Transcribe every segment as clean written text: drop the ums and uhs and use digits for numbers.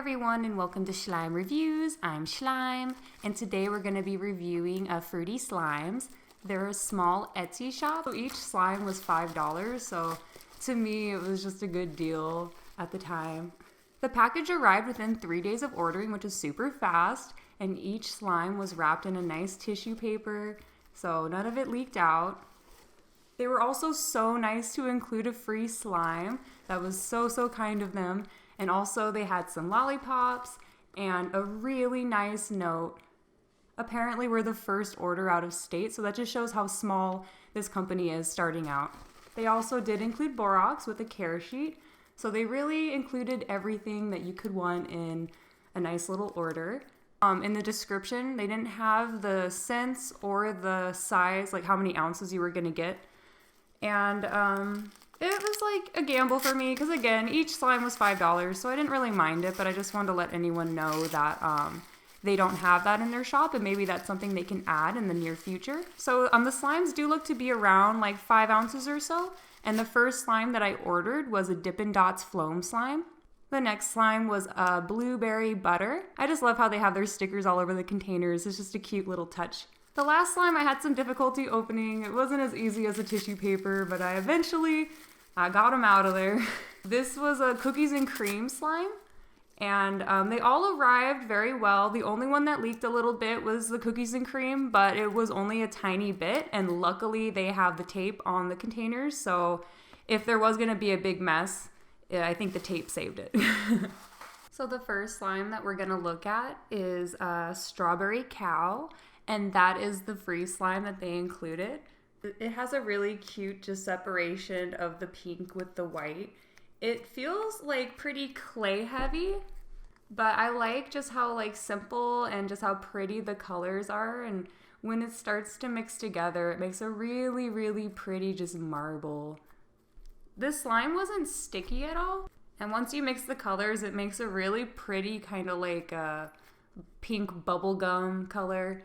everyone and welcome to Shlime Reviews. I'm Shlime and today we're going to be reviewing FrootyySlimez. They're a small Etsy shop. So each slime was $5, so to me it was just a good deal at the time. The package arrived within 3 days of ordering, which is super fast, and each slime was wrapped in a nice tissue paper, so none of it leaked out. They were also so nice to include a free slime. That was so kind of them. And also they had some lollipops and a really nice note. Apparently we're the first order out of state, so that just shows how small this company is starting out. They also did include borax with a care sheet, so they really included everything that you could want in a nice little order. In the description, they didn't have the scents or the size, like how many ounces you were gonna get. And it was like a gamble for me because, again, each slime was $5, so I didn't really mind it, but I just wanted to let anyone know that they don't have that in their shop, and maybe that's something they can add in the near future. So the slimes do look to be around like 5 ounces or so, and the first slime that I ordered was a Dippin Dots foam slime. The next slime was a blueberry butter. I just love how they have their stickers all over the containers. It's just a cute little touch. The last slime I had some difficulty opening. It wasn't as easy as a tissue paper, but I eventually got them out of there. This was a cookies and cream slime, and they all arrived very well. The only one that leaked a little bit was the cookies and cream, but it was only a tiny bit, and luckily they have the tape on the containers, so if there was gonna be a big mess, I think the tape saved it. So the first slime that we're gonna look at is Strawberry Cow, and that is the free slime that they included. It has a really cute just separation of the pink with the white. It feels like pretty clay heavy, but I like just how like simple and just how pretty the colors are, and when it starts to mix together, it makes a really pretty just marble. This slime wasn't sticky at all, and once you mix the colors, it makes a really pretty kind of like a pink bubblegum color.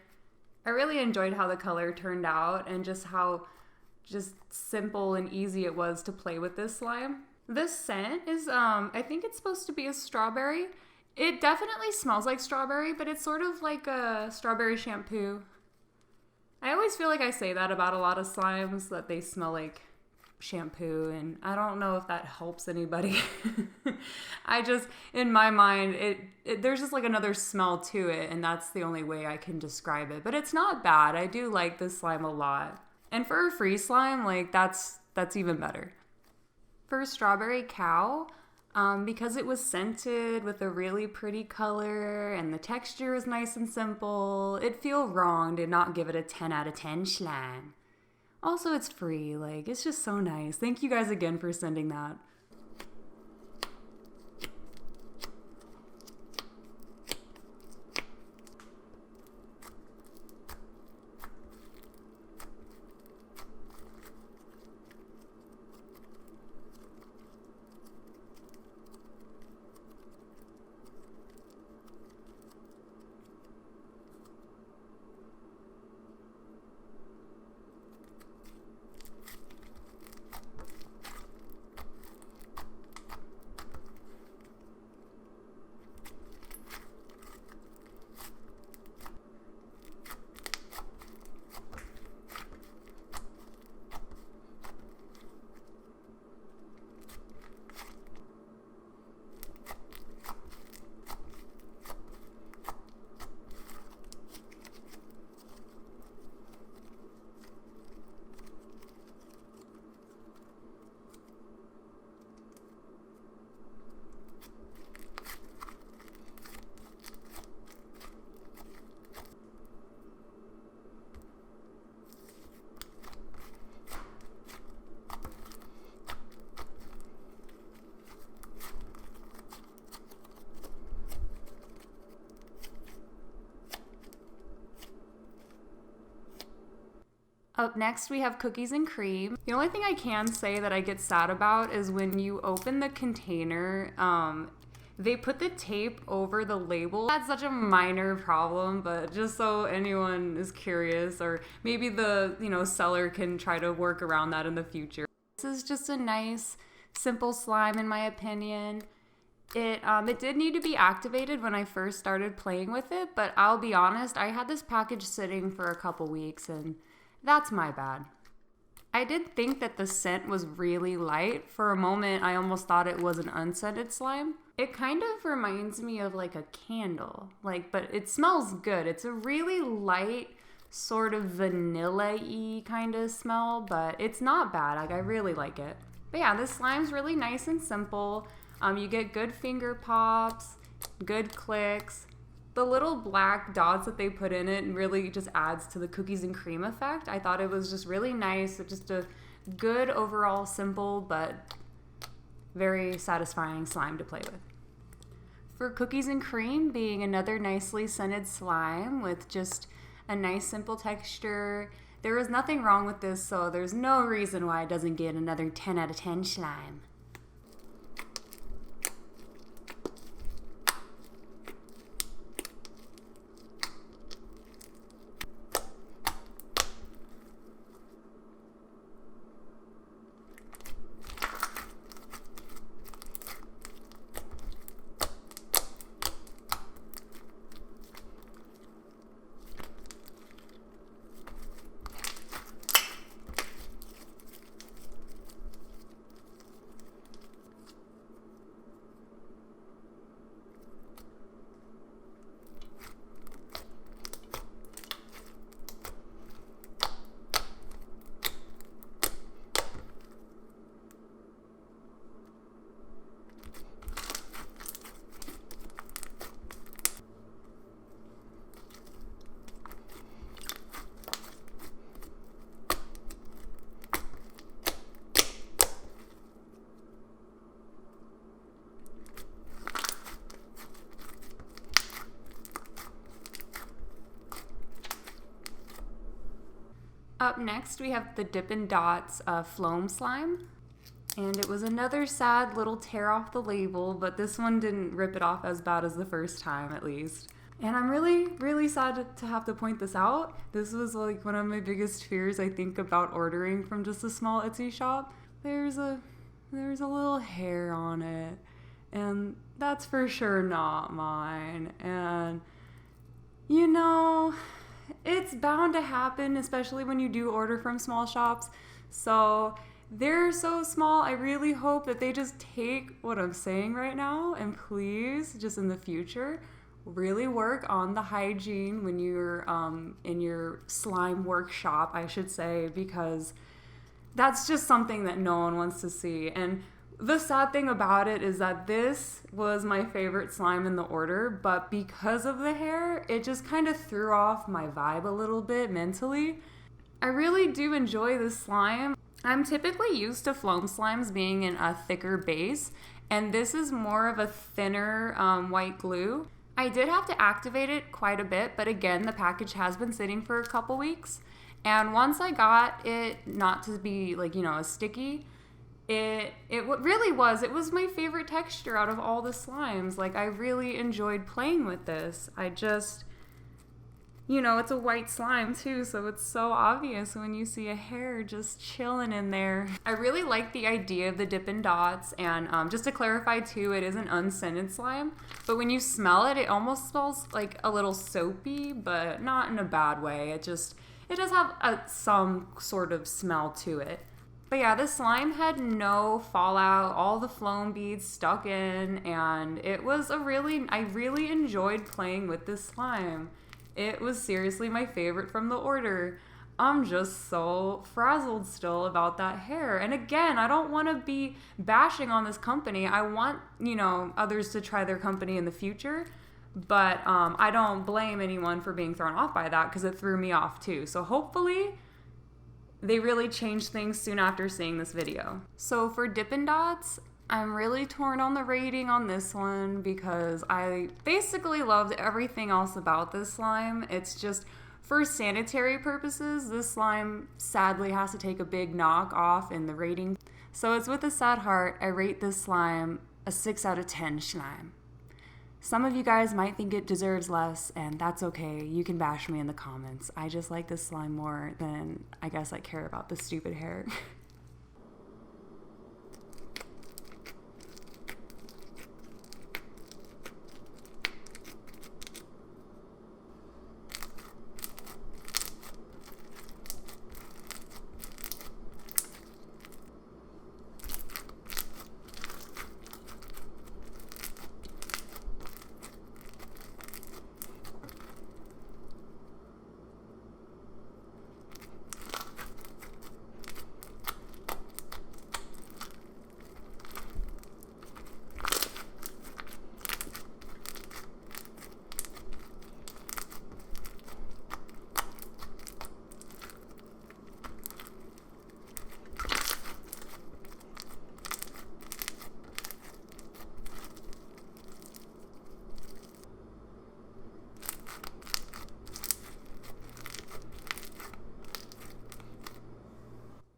I really enjoyed how the color turned out and just how just simple and easy it was to play with this slime. This scent is, I think it's supposed to be a strawberry. It definitely smells like strawberry, but it's sort of like a strawberry shampoo. I always feel like I say that about a lot of slimes, that they smell like shampoo, and I don't know if that helps anybody. I just, in my mind, there's just like another smell to it, and that's the only way I can describe it. But it's not bad. I do like this slime a lot. And for a free slime, like that's even better. For Strawberry Cow, because it was scented with a really pretty color and the texture is nice and simple, it'd feel wrong to not give it a 10 out of 10 slime. Also, it's free. Like, it's just so nice. Thank you guys again for sending that. Up next, we have cookies and cream. The only thing I can say that I get sad about is when you open the container, they put the tape over the label. That's such a minor problem, but just so anyone is curious, or maybe the seller can try to work around that in the future. This is just a nice, simple slime in my opinion. It did need to be activated when I first started playing with it, but I'll be honest, I had this package sitting for a couple weeks and that's my bad. I did think that the scent was really light. For a moment, I almost thought it was an unscented slime. It kind of reminds me of like a candle, but it smells good. It's a really light, sort of vanilla-y kind of smell, but it's not bad. I really like it. But yeah, this slime's really nice and simple. You get good finger pops, good clicks. The little black dots that they put in it really just adds to the cookies and cream effect. I thought it was just really nice. Just a good overall simple but very satisfying slime to play with. For cookies and cream being another nicely scented slime with just a nice simple texture. There was nothing wrong with this, so there's no reason why it doesn't get another 10 out of 10 slime. Up next, we have the Dippin Dots Floam Slime. And it was another sad little tear off the label, but this one didn't rip it off as bad as the first time, at least. And I'm really, really sad to have to point this out. This was like one of my biggest fears, I think, about ordering from just a small Etsy shop. There's a little hair on it, and that's for sure not mine. And, you know, it's bound to happen, especially when you do order from small shops. So they're so small, I really hope that they just take what I'm saying right now and please, just in the future, really work on the hygiene when you're in your slime workshop, I should say, because that's just something that no one wants to see. And the sad thing about it is that this was my favorite slime in the order, but because of the hair, it just kind of threw off my vibe a little bit mentally. I really do enjoy this slime. I'm typically used to foam slimes being in a thicker base, and this is more of a thinner white glue. I did have to activate it quite a bit, but again, the package has been sitting for a couple weeks. And once I got it not to be as sticky, it really was. It was my favorite texture out of all the slimes. I really enjoyed playing with this. It's a white slime too, so it's so obvious when you see a hair just chilling in there. I really like the idea of the Dippin Dots, and just to clarify too, it is an unscented slime, but when you smell it, it almost smells like a little soapy, but not in a bad way. It does have some sort of smell to it. But yeah, this slime had no fallout, all the foam beads stuck in, and I really enjoyed playing with this slime. It was seriously my favorite from the order. I'm just so frazzled still about that hair. And again, I don't want to be bashing on this company. I want, others to try their company in the future. But I don't blame anyone for being thrown off by that because it threw me off too. So hopefully they really changed things soon after seeing this video. So for Dippin Dots, I'm really torn on the rating on this one because I basically loved everything else about this slime. It's just, for sanitary purposes, this slime sadly has to take a big knock off in the rating. So it's with a sad heart, I rate this slime a 6 out of 10 slime. Some of you guys might think it deserves less, and that's okay. You can bash me in the comments. I just like this slime more than I guess I care about the stupid hair.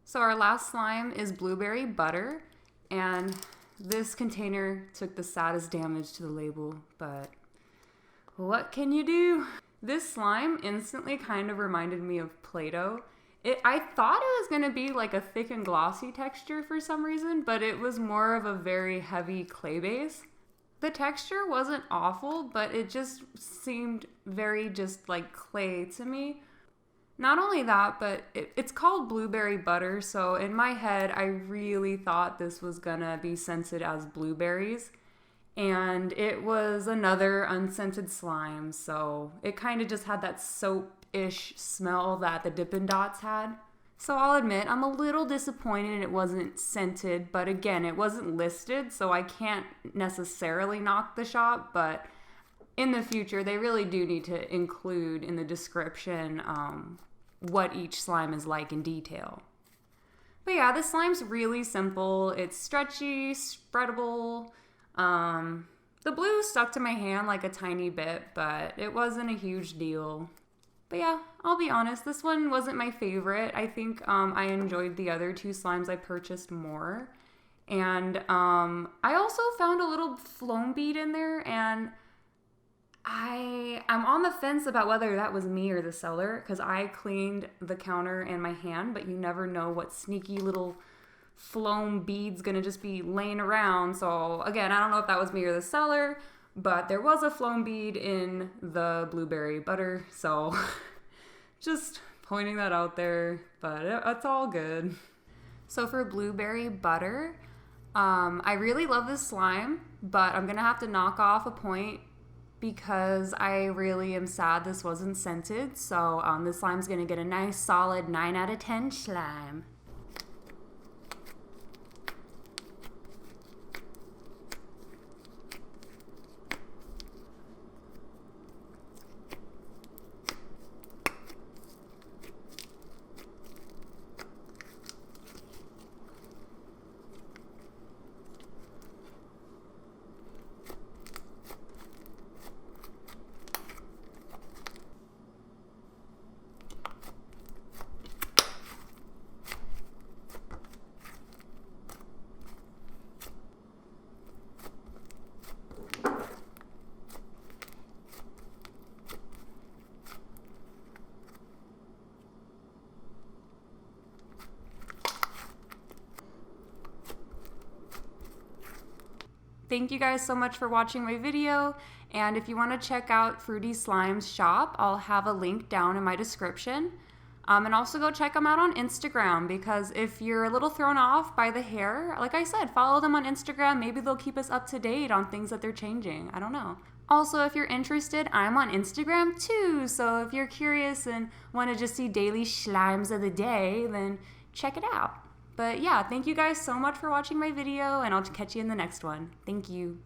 So our last slime is blueberry butter, and this container took the saddest damage to the label, but what can you do? This slime instantly kind of reminded me of Play-Doh. I thought it was gonna be like a thick and glossy texture for some reason, but it was more of a very heavy clay base. The texture wasn't awful, but it just seemed very just like clay to me. Not only that, but it's called blueberry butter, so in my head, I really thought this was gonna be scented as blueberries. And it was another unscented slime, so it kind of just had that soap-ish smell that the Dippin Dots had. So I'll admit, I'm a little disappointed it wasn't scented, but again, it wasn't listed, so I can't necessarily knock the shop, but in the future, they really do need to include in the description what each slime is like in detail. But yeah, this slime's really simple. It's stretchy, spreadable. The blue stuck to my hand like a tiny bit, but it wasn't a huge deal. But yeah, I'll be honest, this one wasn't my favorite. I think I enjoyed the other two slimes I purchased more. And I also found a little floam bead in there, and I'm on the fence about whether that was me or the seller, because I cleaned the counter and my hand, but you never know what sneaky little floam bead's gonna just be laying around. So again, I don't know if that was me or the seller, but there was a floam bead in the blueberry butter, so just pointing that out there, but it's all good. So for blueberry butter, I really love this slime, but I'm gonna have to knock off a point because I really am sad this wasn't scented. So this slime's gonna get a nice solid 9 out of 10 slime. Thank you guys so much for watching my video, and if you want to check out FrootyySlimez shop, I'll have a link down in my description. And also go check them out on Instagram, because if you're a little thrown off by the hair, like I said, follow them on Instagram. Maybe they'll keep us up to date on things that they're changing. I don't know. Also, if you're interested, I'm on Instagram too, so if you're curious and want to just see daily slimes of the day, then check it out. But yeah, thank you guys so much for watching my video, and I'll catch you in the next one. Thank you.